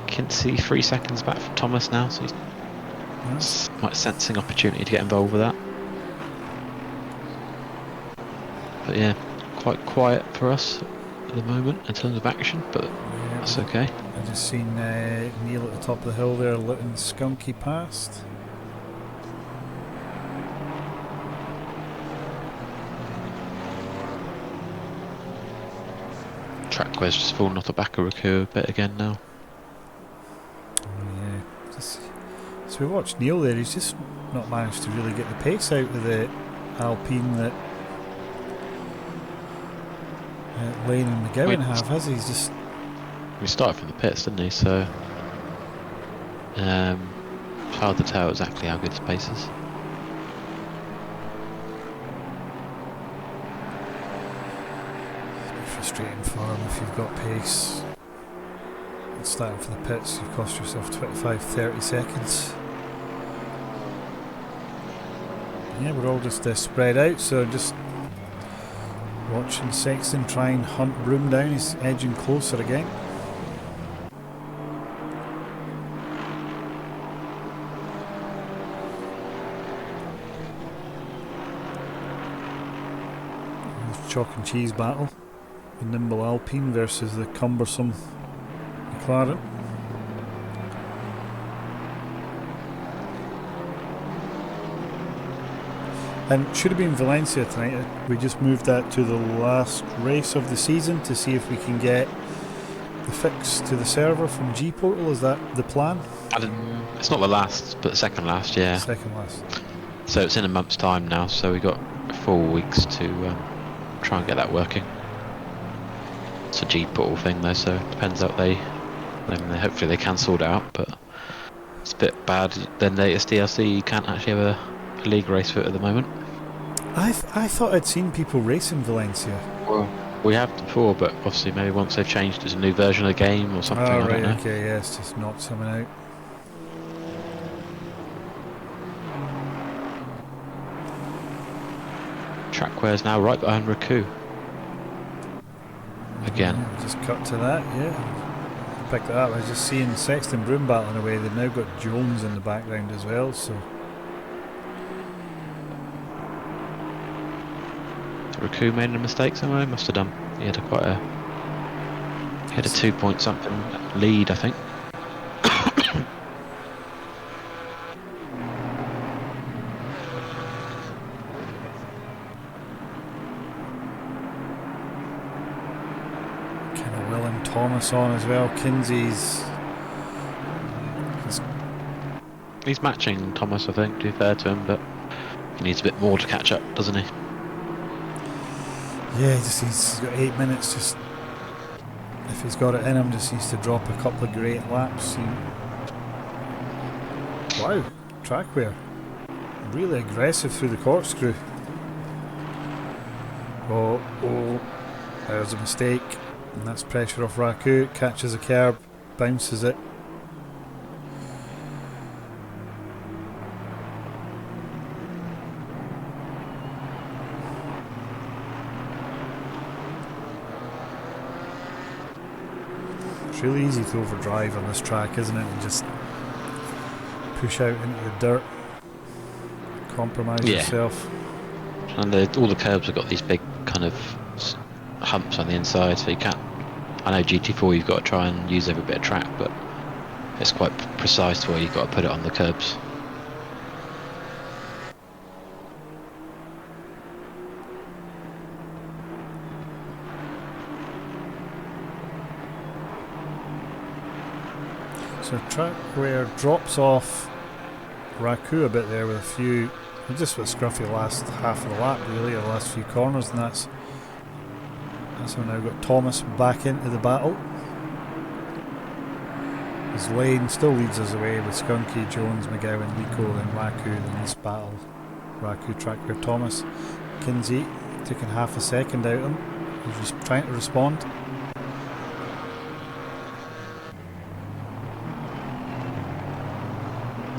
Kinsey 3 seconds back from Thomas now, so he's quite sensing opportunity to get involved with that. But yeah, quite quiet for us at the moment in terms of action, but that's okay. I just seen Neil at the top of the hill there letting Skunky past. Trackware's just fallen off the back of Raku a bit again now. So we watched Neil there, he's just not managed to really get the pace out of the Alpine that Lane and McGowan have, has he? He's just... He started from the pits, didn't he? So it's hard to tell exactly how good his pace is. It's frustrating for him if you've got pace. Starting from the pits, you've cost yourself 25-30 seconds. Yeah, we're all just spread out, so just watching Sexton try and hunt Broom down. He's edging closer again. Chalk and cheese battle. The nimble Alpine versus the cumbersome McLaren. And should have been Valencia tonight. We just moved that to the last race of the season to see if we can get the fix to the server from G Portal. Is that the plan? It's not the last, but the second last, yeah. Second last. So it's in a month's time now, so we got 4 weeks to try and get that working. It's a G Portal thing though, so it depends how hopefully they can sort it out, but It's a bit bad. The latest DLC, you can't actually have a league race for it at the moment. I thought I'd seen people racing Valencia. Well, we have before, but obviously maybe once they've changed, there's a new version of the game or something. Oh, I right, don't know. okay, yes, just knocked someone out. Trackware's now right behind Raku. Again. Yeah, just cut to that, yeah. Picked it up. I was just seeing Sexton Broom battling away. They've now got Jones in the background as well, so. Raku made a mistake somewhere. Must have done. He had he had a 2-point something lead, I think. Kind of Will and Thomas on as well. Kinsey's. He's matching Thomas, I think, to be fair to him, but he needs a bit more to catch up, doesn't he? Yeah, he's got 8 minutes. Just if he's got it in him, just needs to drop a couple of great laps. Wow, Trackware, really aggressive through the corkscrew. Oh, there's a mistake, and that's pressure off Raku. Catches a curb, bounces it. It's really easy to overdrive on this track, isn't it? And just push out into the dirt, compromise yourself. And all the curbs have got these big kind of humps on the inside, so you can't. I know GT4 you've got to try and use every bit of track, but it's quite precise to where you've got to put it on the curbs. So Trackware drops off Raku a bit there with a few, just with scruffy last half of the lap really, or the last few corners, and that's how now got Thomas back into the battle. His lane still leads us away with Skunky, Jones, McGowan, Lico, then Raku, then this battle. Raku, Trackware, Thomas. Kinsey taking half a second out of him. He's trying to respond.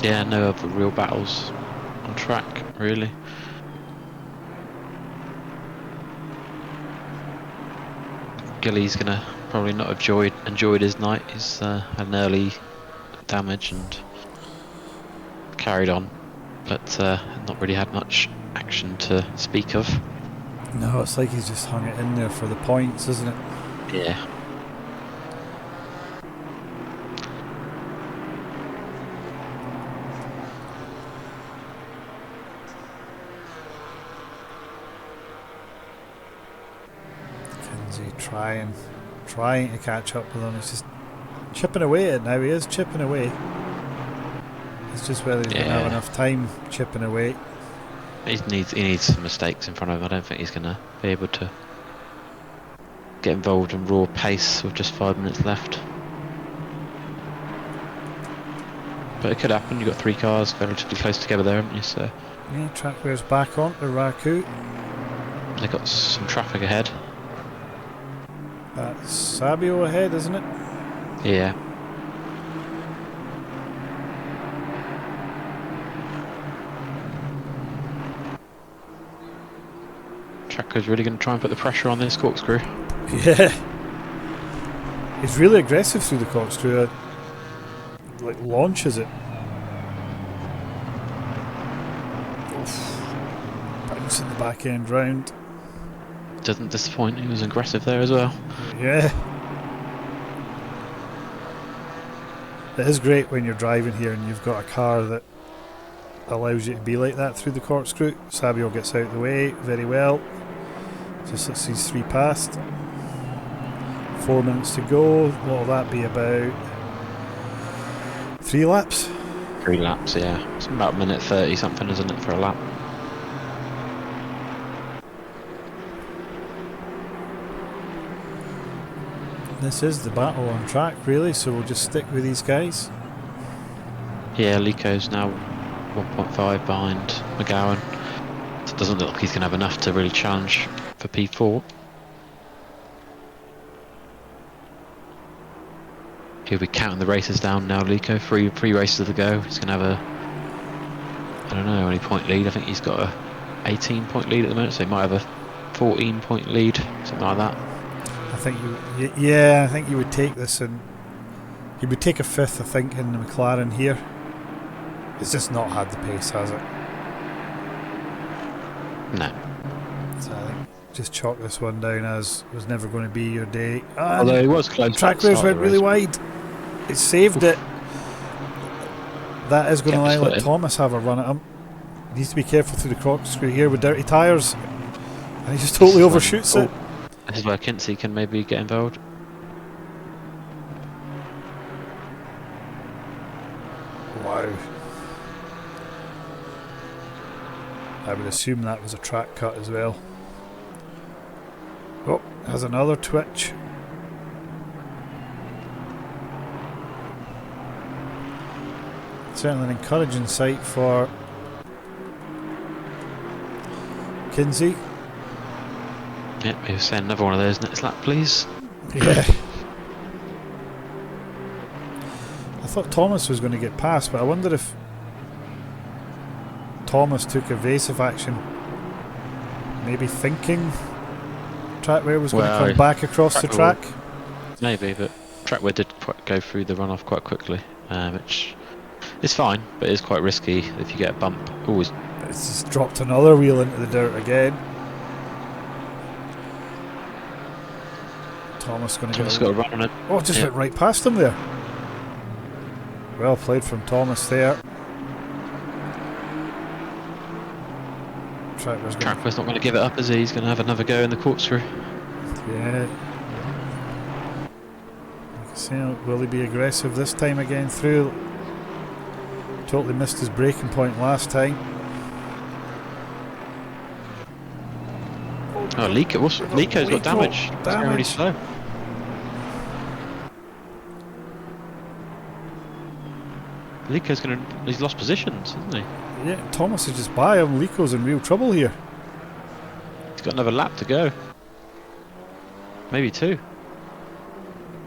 Yeah, no other real battles on track, really. Gilly's gonna probably not have enjoyed his night. He's had an early damage and carried on, but not really had much action to speak of. No, it's like he's just hung it in there for the points, isn't it? Yeah. Trying to catch up with him. He's just chipping away at it now. He is chipping away. It's just whether he's going to have enough time chipping away. He needs some mistakes in front of him. I don't think he's going to be able to get involved in raw pace with just 5 minutes left. But it could happen. You've got 3 cars relatively close together there, haven't you? So yeah, Trackware's back on to Raku. They've got some traffic ahead. That's Sabio ahead, isn't it? Yeah. Tracker's really going to try and put the pressure on this corkscrew. Yeah. He's really aggressive through the corkscrew. Like launches it. Oof. Bouncing the back end round. Doesn't disappoint. He was aggressive there as well. Yeah. It is great when you're driving here and you've got a car that allows you to be like that through the corkscrew. Sabio gets out of the way very well. Just lets these 3 past. 4 minutes to go. What will that be, about 3 laps? 3 laps, yeah. It's about a minute 30 something, isn't it, for a lap? This is the battle on track, really, so we'll just stick with these guys. Yeah, Lico's now 1.5 behind McGowan. So it doesn't look like he's going to have enough to really challenge for P4. He'll be counting the races down now, Lico. Three races to go. He's going to have I don't know how many point lead. I think he's got a 18-point lead at the moment, so he might have a 14-point lead, something like that. I think yeah, I think you would take this, and you would take a fifth, I think, in the McLaren here. It's just not had the pace, has it? No. So I think just chalk this one down as was never going to be your day. Although it was close. Trackways went really wide. It saved it. That is going to let Thomas have a run at him. He needs to be careful through the corkscrew here with dirty tyres. And he just totally overshoots it. This is where Kinsey can maybe get involved. Wow. I would assume that was a track cut as well. Oh, has another twitch. Certainly an encouraging sight for Kinsey. Yep, he'll send another one of those next lap, please. Yeah. I thought Thomas was going to get past, but I wonder if Thomas took evasive action, maybe thinking Trackwear was going to come back across the track. Maybe, but Trackwear did go through the runoff quite quickly, which is fine, but it's quite risky if you get a bump. Always. It's just dropped another wheel into the dirt again. Thomas going to get got a run on it. Oh, just went right past him there. Well played from Thomas there. Trackwear's not going to give it up, is he? He's going to have another go in the corkscrew. Yeah. Like I say, will he be aggressive this time again through? Totally missed his braking point last time. Oh, Lico's got damage. He's going really slow. He's lost positions, hasn't he? Yeah, Thomas is just by him. Lico's in real trouble here. He's got another lap to go. Maybe two.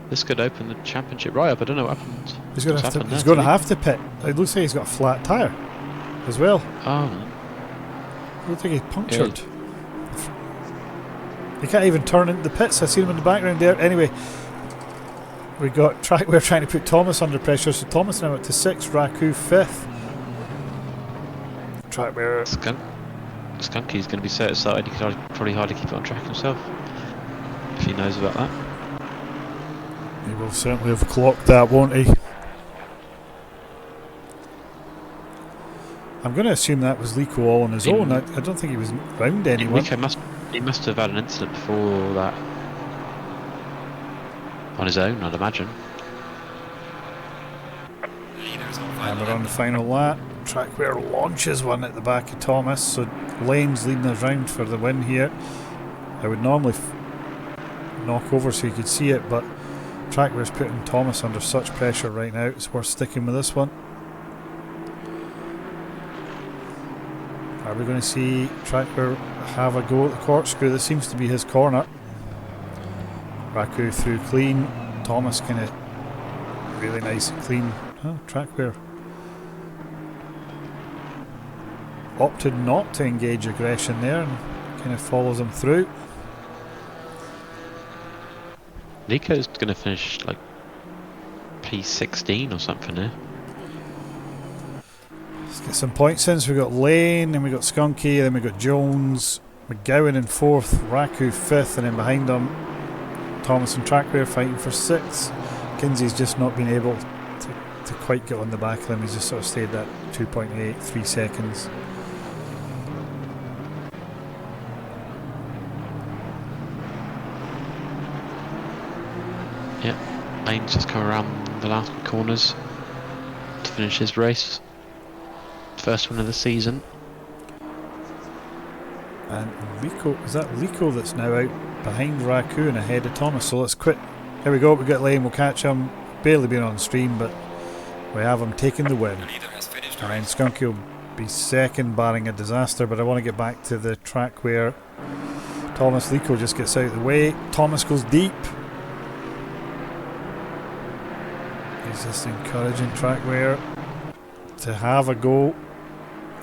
This could open the championship right up. I don't know what happened. He's going to have to pit. It looks like he's got a flat tyre as well. Oh. I don't think he's punctured. Yeah. He can't even turn into the pits. I see him in the background there. Anyway, we got Trackwear trying to put Thomas under pressure. So Thomas now up to 6th, Raku 5th. Trackwear. Skunky's going to be so excited he could probably hardly keep it on track himself, if he knows about that. He will certainly have clocked that, won't he? I'm going to assume that was Lico all on his own. I don't think he was round anyone. He must have had an incident before that on his own, I'd imagine. And we're on the final lap. Trackwear launches one at the back of Thomas, so Lane's leading us round for the win here. I would normally knock over so you could see it, but Trackwear's putting Thomas under such pressure right now, it's worth sticking with this one. Are we going to see Trackwear have a go at the corkscrew? This seems to be his corner. Raku through clean. Thomas kind of really nice and clean. Oh, Trackwear opted not to engage aggression there and kind of follows him through. Nico's going to finish like P16 or something there. Let's get some points in. So we got Lane, then we got Skunky, then we got Jones, McGowan in 4th, Raku 5th, and then behind them Thomas and Trackwear fighting for 6th. Kinsey's just not been able to quite get on the back of them. He's just sort of stayed at 2.8, 3 seconds. Yep, Lane's just come around the last corners to finish his race. First one of the season. And Lico, is that Lico that's now out behind Raku and ahead of Thomas? So let's quit. Here we go, we get Lane, we'll catch him. Barely been on stream, but We have him taking the win. And then Skunky will be second, barring a disaster. But I want to get back to the track where Thomas Lico just gets out of the way. Thomas goes deep. He's just encouraging track wear to have a go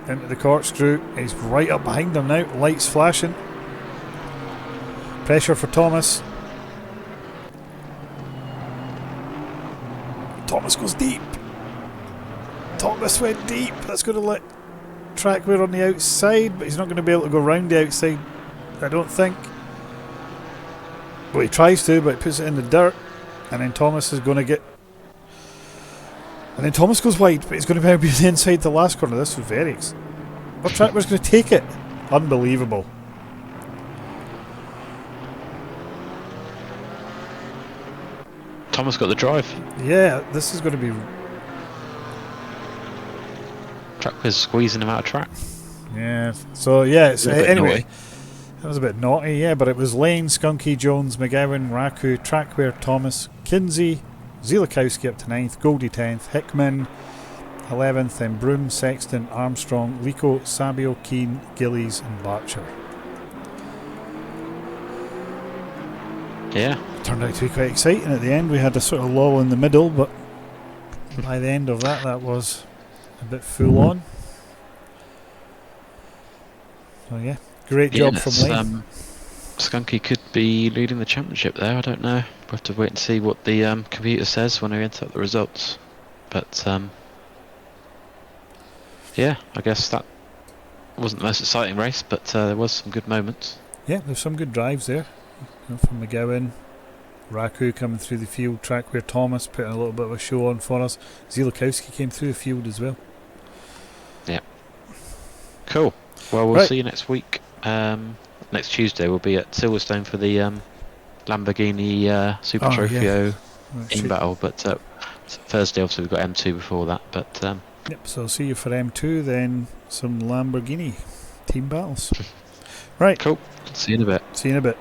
into the corkscrew. He's right up behind him now. Lights flashing. Pressure for Thomas. Thomas goes deep. Thomas went deep. That's going to let Trackware on the outside, but he's not going to be able to go round the outside, I don't think. Well, he tries to, but he puts it in the dirt, and then Thomas is going to get. And then Thomas goes wide, but he's going to be on the inside the last corner. This was very. Well, Trackware's going to take it. Unbelievable. Thomas got the drive. Yeah, this is going to be. Trackware's squeezing him out of track. Yeah. So yeah. It's, A bit anyway, naughty. that was a bit naughty. Yeah, but it was Lane, Skunky, Jones, McGowan, Raku, Trackware, Thomas, Kinsey, Zielikowski up to 9th, Goldie 10th, Hickman 11th, then Broom, Sexton, Armstrong, Lico, Sabio, Keane, Gillies, and Barcher. Yeah. Turned out to be quite exciting at the end. We had a sort of lull in the middle, but by the end of that, that was a bit full on. So yeah, great job from Lane. Skunky could be leading the championship there. I don't know. We'll have to wait and see what the computer says when we enter up the results. But yeah, I guess that wasn't the most exciting race, but there was some good moments. Yeah, there's some good drives there. From McGowan, Raku coming through the field, Trackware, Thomas putting a little bit of a show on for us. Zielikowski came through the field as well. Yeah. Cool. Well, we'll Right. see you next week. Next Tuesday we'll be at Silverstone for the Lamborghini Super Oh, Trofeo Right, in battle. But Thursday obviously we've got M2 before that. But Yep, so I'll see you for M2, then some Lamborghini team battles. Right, cool. See you in a bit. see you in a bit.